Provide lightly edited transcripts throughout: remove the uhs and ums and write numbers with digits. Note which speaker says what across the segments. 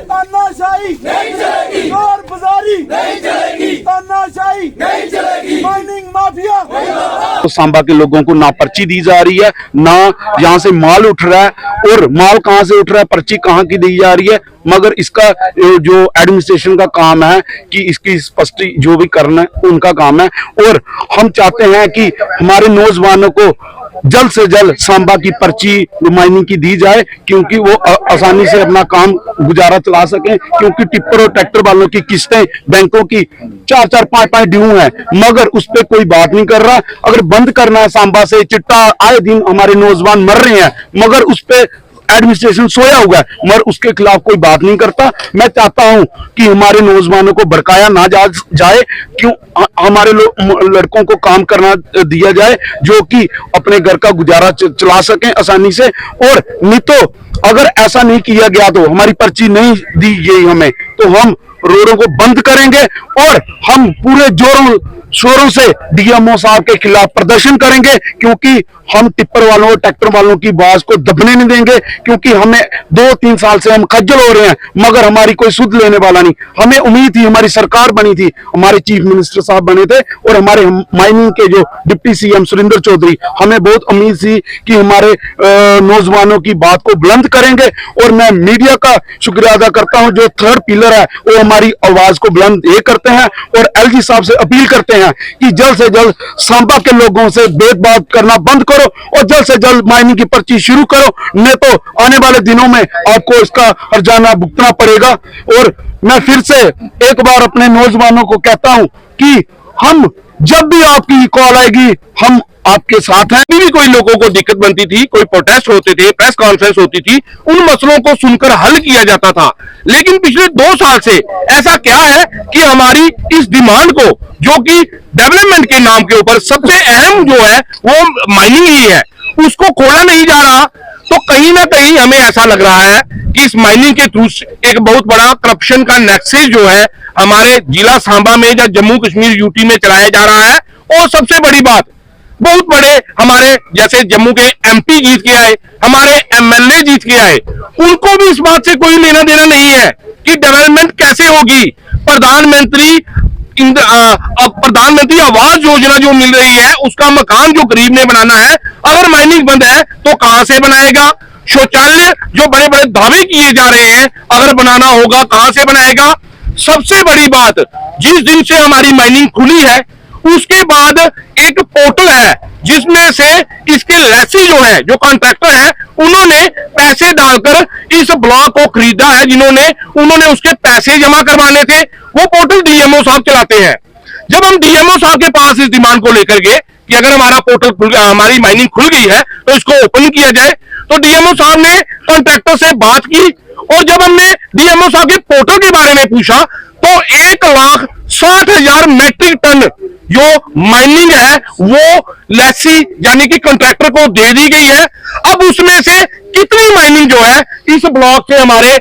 Speaker 1: तानाशाही नहीं चलेगी, चोर बाजारी नहीं चलेगी, तानाशाही नहीं चलेगी, माइनिंग माफिया।
Speaker 2: तो सांबा के लोगों को ना पर्ची दी जा रही है, ना यहाँ से माल उठ रहा है, और माल कहाँ से उठ रहा है, पर्ची कहाँ की दी जा रही है। मगर इसका जो एडमिनिस्ट्रेशन का काम है कि इसकी स्पष्ट जो भी करना है उनका काम है। और हम चाहते हैं कि हमारे नौजवानों को जल्द से जल्द सांबा की पर्ची माइनिंग की दी जाए, क्योंकि वो आसानी से अपना काम गुजारा चला सकें। क्योंकि टिप्पर और ट्रैक्टर वालों की किस्तें बैंकों की 4-4, 5-5 ड्यू हैं, मगर उस पर कोई बात नहीं कर रहा। अगर बंद करना है सांबा से चिट्टा, आए दिन हमारे नौजवान मर रहे हैं, मगर उस पर एडमिनिस्ट्रेशन सोया हुआ है, मगर उसके खिलाफ कोई बात नहीं करता। मैं चाहता हूं कि हमारे नौजवानों को भड़काया ना जाए, क्यों हमारे लड़कों को काम करना दिया जाए जो कि अपने घर का गुजारा चला सकें आसानी से। और नहीं तो अगर ऐसा नहीं किया गया तो हमारी पर्ची नहीं दी गई हमें, तो हम रोडों को बंद करेंगे और हम पूरे जोरों शोरों से डीएमओ साहब के खिलाफ प्रदर्शन करेंगे। क्योंकि हम टिप्पर वालों और ट्रैक्टर वालों की आवाज को दबने नहीं देंगे, क्योंकि हमें 2-3 साल से हम खज्जल हो रहे हैं, मगर हमारी कोई सुध लेने वाला नहीं। हमें उम्मीद थी, हमारी सरकार बनी थी, हमारे चीफ मिनिस्टर साहब बने थे, और हमारे माइनिंग के जो डिप्टी सीएम सुरेंद्र चौधरी, हमें बहुत उम्मीद थी कि हमारे नौजवानों की बात को बुलंद करेंगे। और मैं मीडिया का शुक्रिया अदा करता हूं, जो थर्ड पिलर है वो हमारी आवाज को बुलंद ये करते हैं। और एलजी साहब से अपील करते हैं कि जल्द से जल्द सांबा के लोगों से भेदभाव करना बंद करो और जल्द से जल्द माइनिंग की पर्ची शुरू करो, नहीं तो आने वाले दिनों में आपको इसका हर्जाना भुगतना पड़ेगा। और मैं फिर से एक बार अपने नौजवानों को कहता हूं कि हम जब भी आपकी कॉल आएगी हम आपके साथ हैं।
Speaker 3: भी कोई लोगों को दिक्कत बनती थी, कोई प्रोटेस्ट होते थे, प्रेस कॉन्फ्रेंस होती थी, उन मसलों को सुनकर हल किया जाता था। लेकिन पिछले 2 साल से ऐसा क्या है कि हमारी इस डिमांड को, जो कि डेवलपमेंट के नाम के ऊपर सबसे अहम जो है वो माइनिंग ही है, उसको खोला नहीं जा रहा। तो कहीं ना कहीं हमें ऐसा लग रहा है कि इस माइनिंग के थ्रू एक बहुत बड़ा करप्शन का नेक्सस जो है हमारे जिला सांबा में या जम्मू कश्मीर यूटी में चलाया जा रहा है। और सबसे बड़ी बात, बहुत बड़े हमारे जैसे जम्मू के एमपी जीत के आए, हमारे एमएलए जीत के आए, उनको भी इस बात से कोई लेना देना नहीं है कि डेवलपमेंट कैसे होगी। प्रधानमंत्री आवास योजना जो मिल रही है, उसका मकान जो गरीब ने बनाना है, अगर माइनिंग बंद है तो कहां से बनाएगा। शौचालय जो बड़े बड़े दावे किए जा रहे हैं, अगर बनाना होगा कहां से बनाएगा। सबसे बड़ी बात, जिस दिन से हमारी माइनिंग खुली है उसके बाद एक पोर्टल है जिसमें से इसके लैसी जो है, जो कॉन्ट्रैक्टर है, उन्होंने पैसे डालकर इस ब्लॉक को खरीदा है। उन्होंने उसके पैसे जमा करवाने थे, वो पोर्टल डीएमओ साहब चलाते हैं। जब हम डीएमओ साहब के पास इस डिमांड को लेकर गए कि अगर हमारा पोर्टल हमारी माइनिंग खुल गई है तो इसको ओपन किया जाए, तो डीएमओ साहब ने कॉन्ट्रैक्टर से बात की। और जब हमने डीएमओ साहब के पोर्टल के बारे में पूछा तो 1,60,000 मैट्रिक टन जो माइनिंग है वो लैसी यानी कि कॉन्ट्रैक्टर को दे दी गई है। अब उसमें से कितनी माइनिंग जो है इस ब्लॉक से हमारे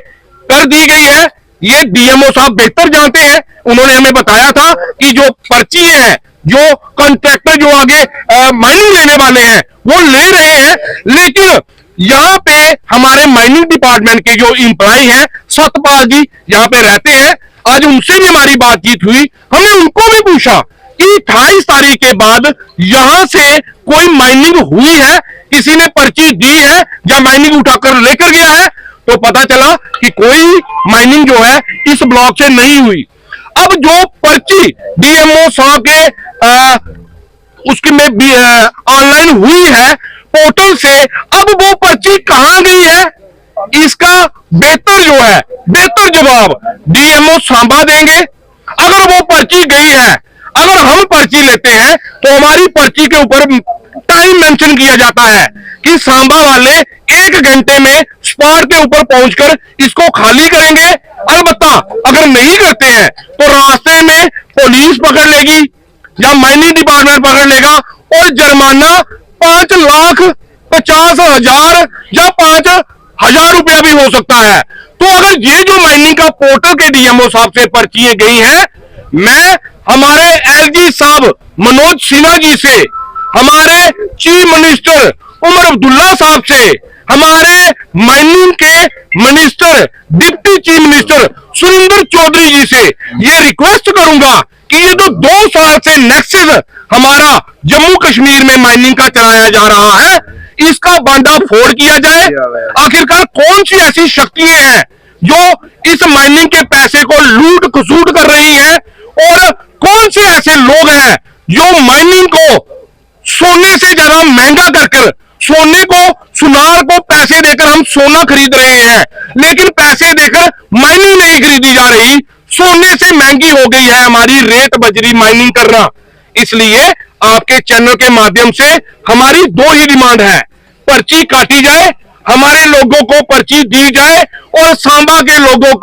Speaker 3: कर दी गई है, ये डीएमओ साहब बेहतर जानते हैं। उन्होंने हमें बताया था कि जो पर्ची है, जो कॉन्ट्रैक्टर जो आगे माइनिंग लेने वाले हैं वो ले रहे हैं, लेकिन यहाँ पे हमारे माइनिंग डिपार्टमेंट के जो एम्प्लॉय हैं, सतपाल जी यहाँ पे रहते हैं, आज उनसे भी हमारी बातचीत हुई। हमने उनको भी पूछा कि 28 तारीख के बाद यहां से कोई माइनिंग हुई है, किसी ने पर्ची दी है या माइनिंग उठाकर लेकर गया है, तो पता चला कि कोई माइनिंग जो है इस ब्लॉक से नहीं हुई। अब जो पर्ची डीएमओ साहब के उसकी में भी ऑनलाइन हुई है पोर्टल से, अब वो पर्ची कहां गई है, इसका बेहतर जवाब डीएमओ सांबा देंगे। अगर वो पर्ची गई है, अगर हम पर्ची लेते हैं तो हमारी पर्ची के ऊपर टाइम मेंशन किया जाता है कि सांबा वाले 1 घंटे में स्पॉट के ऊपर पहुंचकर इसको खाली करेंगे। अलबत्ता अगर नहीं करते हैं तो रास्ते में पुलिस पकड़ लेगी या माइनिंग डिपार्टमेंट पकड़ लेगा और जुर्माना 5,50,000 या 5,000 रुपया भी हो सकता है। तो अगर ये जो माइनिंग का पोर्टल के डीएमओ साहब से पर्ची गई है, मैं हमारे एलजी साहब मनोज सिन्हा जी से, हमारे चीफ मिनिस्टर उमर अब्दुल्ला साहब से, हमारे माइनिंग के minister, deputy chief minister Surendra Chaudhary ji से ये रिक्वेस्ट करूंगा कि ये जो 2 साल से नेक्सस हमारा जम्मू कश्मीर में माइनिंग का चलाया जा रहा है, इसका बांधा फोड़ किया जाए। आखिरकार कौन सी ऐसी शक्तियां हैं जो इस माइनिंग के पैसे को लूट खसूट कर रही हैं, और कौन से ऐसे लोग हैं जो माइनिंग को सोने से ज्यादा महंगा कर सोने को, सुनार को पैसे देकर हम सोना खरीद रहे हैं, लेकिन पैसे देकर माइनिंग नहीं खरीदी जा रही। सोने से महंगी हो गई है हमारी रेत बजरी माइनिंग करना। इसलिए आपके चैनल के माध्यम से हमारी 2 ही डिमांड है, पर्ची काटी जाए, हमारे लोगों को पर्ची दी जाए और सांबा के लोगों को